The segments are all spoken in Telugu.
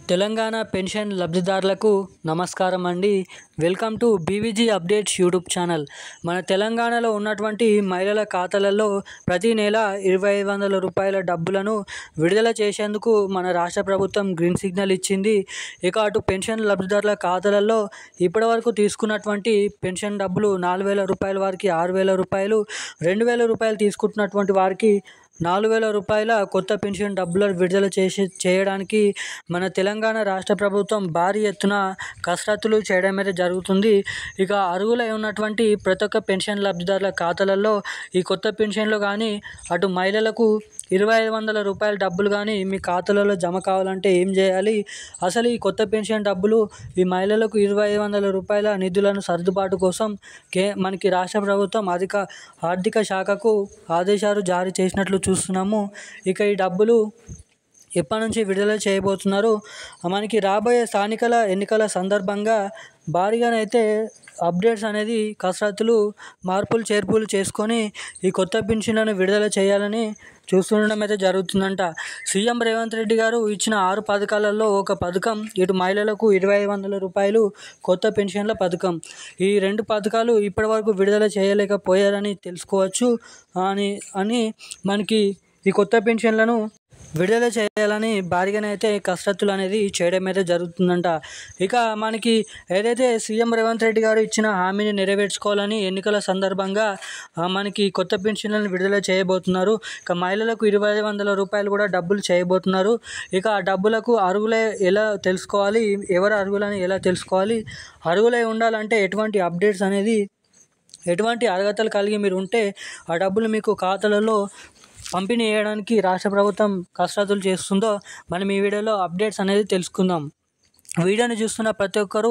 తెలంగాణ పెన్షన్ లబ్ధిదారులకు నమస్కారం అండి. Welcome to BVG updates YouTube channel. మన తెలంగాణలో ఉన్నటువంటి మహిళల ఖాతాలలో ప్రతి నెల 2,500 రూపాయల డబ్బులను విడుదల చేసేందుకు మన రాష్ట్ర ప్రభుత్వం గ్రీన్ సిగ్నల్ ఇచ్చింది. ఇక అటు పెన్షన్ లబ్ధిదారుల ఖాతాలలో ఇప్పటివరకు తీసుకున్నటువంటి పెన్షన్ డబ్బులు 4,000 రూపాయల వారికి 6,000 రూపాయలు, 2,000 రూపాయలు తీసుకుంటున్నటువంటి వారికి 4,000 రూపాయల కొత్త పెన్షన్ డబ్బులు విడుదల చేయడానికి మన తెలంగాణ రాష్ట్ర ప్రభుత్వం భారీ ఎత్తున కసరత్తులు చేయడం అయితే జరుగుతుంది. ఇక అర్హులై ఉన్నటువంటి ప్రతి ఒక్క పెన్షన్ లబ్ధిదారుల ఖాతాలలో ఈ కొత్త పెన్షన్లు కానీ, అటు మహిళలకు 2,500 రూపాయల డబ్బులు కానీ మీ ఖాతాలలో జమ కావాలంటే ఏం చేయాలి, అసలు ఈ కొత్త పెన్షన్ డబ్బులు ఈ మహిళలకు 2,500 రూపాయల నిధులను సర్దుబాటు కోసం మనకి రాష్ట్ర ప్రభుత్వం ఆర్థిక శాఖకు ఆదేశాలు జారీ చేసినట్లు చూస్తున్నాము. ఇక ఈ డబ్బులు ఎప్పటి నుంచి విడుదల చేయబోతున్నారు, మనకి రాబోయే స్థానికల ఎన్నికల సందర్భంగా భారీగానైతే అప్డేట్స్ అనేది కసరత్తులు మార్పులు చేర్పులు చేసుకొని ఈ కొత్త పెన్షన్లను విడుదల చేయాలని చూస్తుండడం అయితే జరుగుతుందంట. సీఎం రేవంత్ రెడ్డి గారు ఇచ్చిన 6 పథకాలలో ఒక పథకం ఇటు మహిళలకు 2,500 రూపాయలు కొత్త పెన్షన్ల పథకం. ఈ 2 పథకాలు ఇప్పటివరకు విడుదల చేయలేకపోయారని తెలుసుకోవచ్చు. అని మనకి ఈ కొత్త పెన్షన్లను విడుదల చేయాలని భారీగానైతే కసరత్తులు అనేది చేయడం అయితే జరుగుతుందంట. ఇక మనకి ఏదైతే సీఎం రేవంత్ రెడ్డి గారు ఇచ్చిన హామీని నెరవేర్చుకోవాలని ఎన్నికల సందర్భంగా మనకి కొత్త పెన్షన్లను విడుదల చేయబోతున్నారు. ఇక మహిళలకు 2,500 రూపాయలు కూడా డబ్బులు చేయబోతున్నారు. ఇక ఆ డబ్బులకు అర్హులై ఎలా తెలుసుకోవాలి, ఎవరు అర్హులని ఎలా తెలుసుకోవాలి, అర్హులై ఉండాలంటే ఎటువంటి అప్డేట్స్ అనేది, ఎటువంటి అర్హతలు కలిగి మీరు ఉంటే ఆ డబ్బులు మీకు ఖాతాలలో పంపిణీ చేయడానికి రాష్ట్ర ప్రభుత్వం కసరత్తులు చేస్తుందో మనం ఈ వీడియోలో అప్డేట్స్ అనేది తెలుసుకుందాం. వీడియోని చూస్తున్న ప్రతి ఒక్కరూ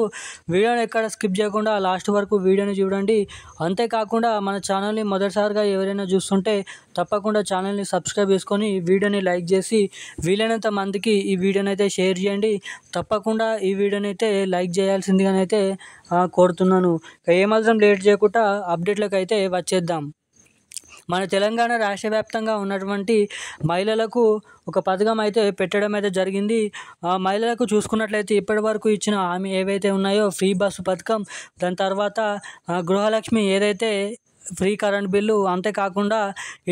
వీడియోని ఎక్కడ స్కిప్ చేయకుండా లాస్ట్ వరకు వీడియోని చూడండి. అంతేకాకుండా మన ఛానల్ని మొదటిసారిగా ఎవరైనా చూస్తుంటే తప్పకుండా ఛానల్ని సబ్స్క్రైబ్ చేసుకొని వీడియోని లైక్ చేసి వీలైనంత మందికి ఈ వీడియోని అయితే షేర్ చేయండి. తప్పకుండా ఈ వీడియోని అయితే లైక్ చేయాల్సిందిగానైతే కోరుతున్నాను. ఏమాత్రం లేట్ చేయకుండా అప్డేట్లకు అయితే వచ్చేద్దాం. మన తెలంగాణ రాష్ట్ర వ్యాప్తంగా ఉన్నటువంటి మహిళలకు ఒక పథకం అయితే పెట్టడం అయితే జరిగింది. మహిళలకు చూసుకున్నట్లయితే ఇప్పటి వరకు ఇచ్చిన హామీ ఏవైతే ఉన్నాయో ఫ్రీ బస్సు పథకం, దాని తర్వాత గృహలక్ష్మి ఏదైతే ఫ్రీ కరెంట్ బిల్లు, అంతేకాకుండా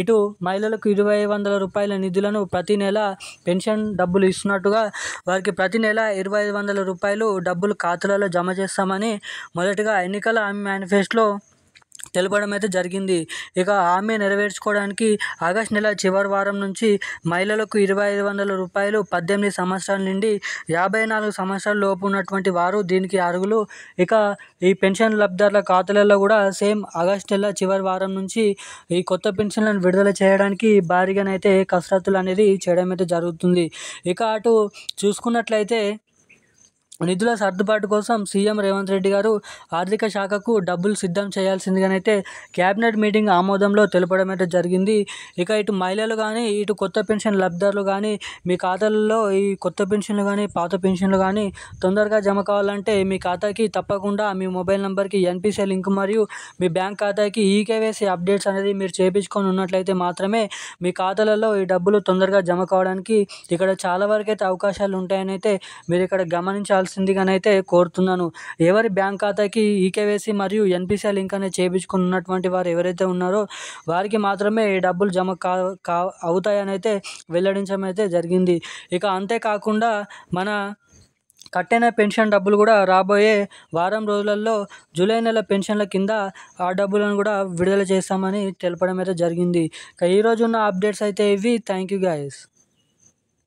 ఇటు మహిళలకు 2,500 రూపాయల నిధులను ప్రతి నెల పెన్షన్ డబ్బులు ఇస్తున్నట్టుగా వారికి ప్రతి నెల 2,500 రూపాయలు డబ్బులు ఖాతాలలో జమ చేస్తామని మొదటగా ఎన్నికల హామీ మేనిఫెస్టోలో తెలపడం అయితే జరిగింది. ఇక హామీ నెరవేర్చుకోవడానికి ఆగస్టు నెల చివరి వారం నుంచి మహిళలకు 2,500 రూపాయలు 18 సంవత్సరాల నుండి 54 సంవత్సరాల లోపు ఉన్నటువంటి వారు దీనికి అర్హులు. ఇక ఈ పెన్షన్ లబ్ధిదారుల ఖాతాలలో కూడా సేమ్ ఆగస్టు నెల చివరి వారం నుంచి ఈ కొత్త పెన్షన్లను విడుదల చేయడానికి భారీగానైతే కసరత్తులు అనేది చేయడం అయితే జరుగుతుంది. ఇక అటు చూసుకున్నట్లయితే నిధుల సర్దుబాటు కోసం సీఎం రేవంత్ రెడ్డి గారు ఆర్థిక శాఖకు డబ్బులు సిద్ధం చేయాల్సిందిగానైతే క్యాబినెట్ మీటింగ్ ఆమోదంలో తెలపడం అయితే జరిగింది. ఇక ఇటు మహిళలు కానీ, ఇటు కొత్త పెన్షన్ లబ్ధిదారులు కానీ మీ ఖాతాలలో ఈ కొత్త పెన్షన్లు కానీ, పాత పెన్షన్లు కానీ తొందరగా జమ కావాలంటే మీ ఖాతాకి తప్పకుండా మీ మొబైల్ నెంబర్కి ఎన్పిసిఐ లింక్ మరియు మీ బ్యాంక్ ఖాతాకి ఈకేవైసీ అప్డేట్స్ అనేది మీరు చేయించుకొని ఉన్నట్లయితే మాత్రమే మీ ఖాతాలలో ఈ డబ్బులు తొందరగా జమ కావడానికి ఇక్కడ చాలా వరకు అయితే అవకాశాలు ఉంటాయని అయితే మీరు ఇక్కడ గమనించాల్సిందిగానైతే కోరుతున్నాను. ఎవరి బ్యాంక్ ఖాతాకి ఈకేవైసీ మరియు ఎన్పిసిఐ లింక్ అనేది చేయించుకుని ఉన్నటువంటి వారు ఎవరైతే ఉన్నారో వారికి మాత్రమే ఈ డబ్బులు జమ అవుతాయని అయితే వెల్లడించడం అయితే జరిగింది. ఇక అంతేకాకుండా మన కట్టిన పెన్షన్ డబ్బులు కూడా రాబోయే వారం రోజులలో జూలై నెల పెన్షన్ల కింద ఆ డబ్బులను కూడా విడుదల చేస్తామని తెలపడం అయితే జరిగింది. ఇక ఈరోజు ఉన్న అప్డేట్స్ అయితే ఇవి. Thank you guys.